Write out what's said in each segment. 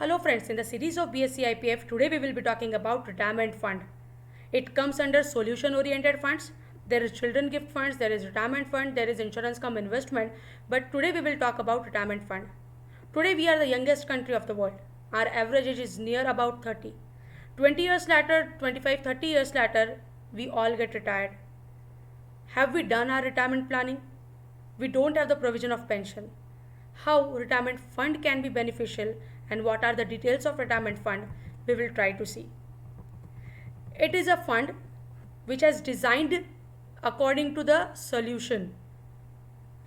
Hello friends, in the series of BSc IPF, today we will be talking about retirement fund. It comes under solution oriented funds. There is children gift funds, there is retirement fund, there is insurance come investment, but today we will talk about retirement fund. Today we are the youngest country of the world. Our average age is near about 30. 20 years later, 25, 30 years later, we all get retired. Have we done our retirement planning? We don't have the provision of pension. How retirement fund can be beneficial and what are the details of retirement fund, we will try to see. It is a fund which is designed according to the solution.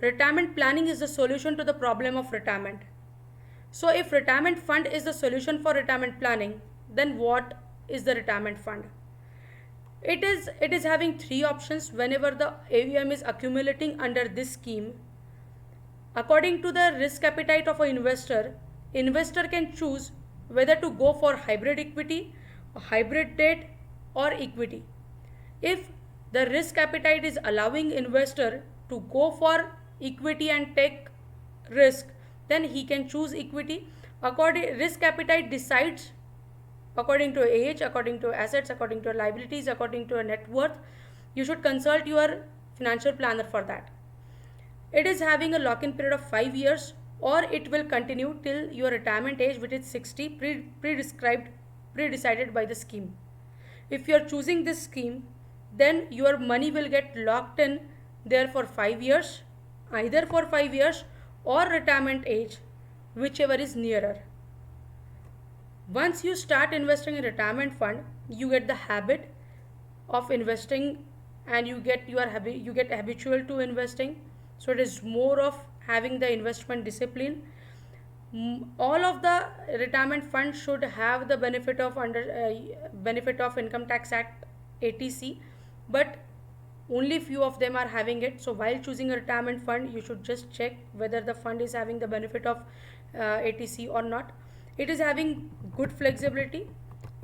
Retirement planning is the solution to the problem of retirement. So if retirement fund is the solution for retirement planning, then what is the retirement fund? It is having three options whenever the AUM is accumulating under this scheme. According to the risk appetite of an investor can choose whether to go for hybrid equity, hybrid debt or equity. If the risk appetite is allowing investor to go for equity and take risk, then he can choose equity. Risk appetite decides according to age, according to assets, according to liabilities, according to net worth. You should consult your financial planner for that. It is having a lock-in period of 5 years, or it will continue till your retirement age, which is 60, pre-decided by the scheme. If you are choosing this scheme, then your money will get locked in there for 5 years, either for 5 years or retirement age, whichever is nearer. Once you start investing in retirement fund, you get the habit of investing and you get habitual to investing. So it is more of having the investment discipline. All of the retirement funds should have the benefit of Income Tax Act ATC, but only few of them are having it. So while choosing a retirement fund, you should just check whether the fund is having the benefit of ATC or not. It is having good flexibility.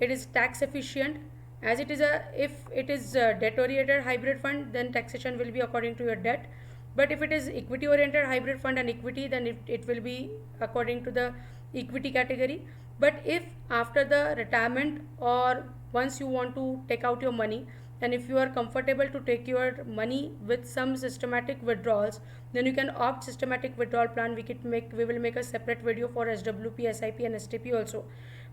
It is tax efficient. As it is if it is a debt oriented hybrid fund, then taxation will be according to your debt. But if it is equity oriented hybrid fund and equity, then it will be according to the equity category. But if after the retirement or once you want to take out your money, and if you are comfortable to take your money with some systematic withdrawals, then you can opt systematic withdrawal plan. We will make a separate video for SWP, SIP and STP also.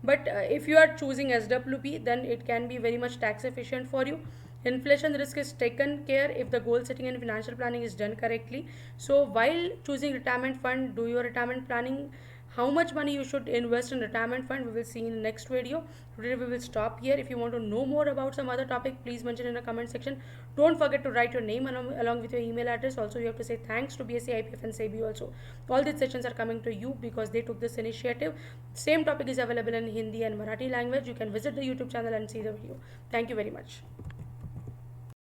But if you are choosing SWP, then it can be very much tax efficient for you. Inflation risk is taken care if the goal setting and financial planning is done correctly. So while choosing retirement fund, do your retirement planning. How much money you should invest in retirement fund, we will see in the next video. Today we will stop here. If you want to know more about some other topic, please mention in the comment section. Don't forget to write your name along with your email address. Also, you have to say thanks to BSc IPF and SEBI also. All these sessions are coming to you because they took this initiative. Same topic is available in Hindi and Marathi language. You can visit the YouTube channel and see the video. Thank you very much.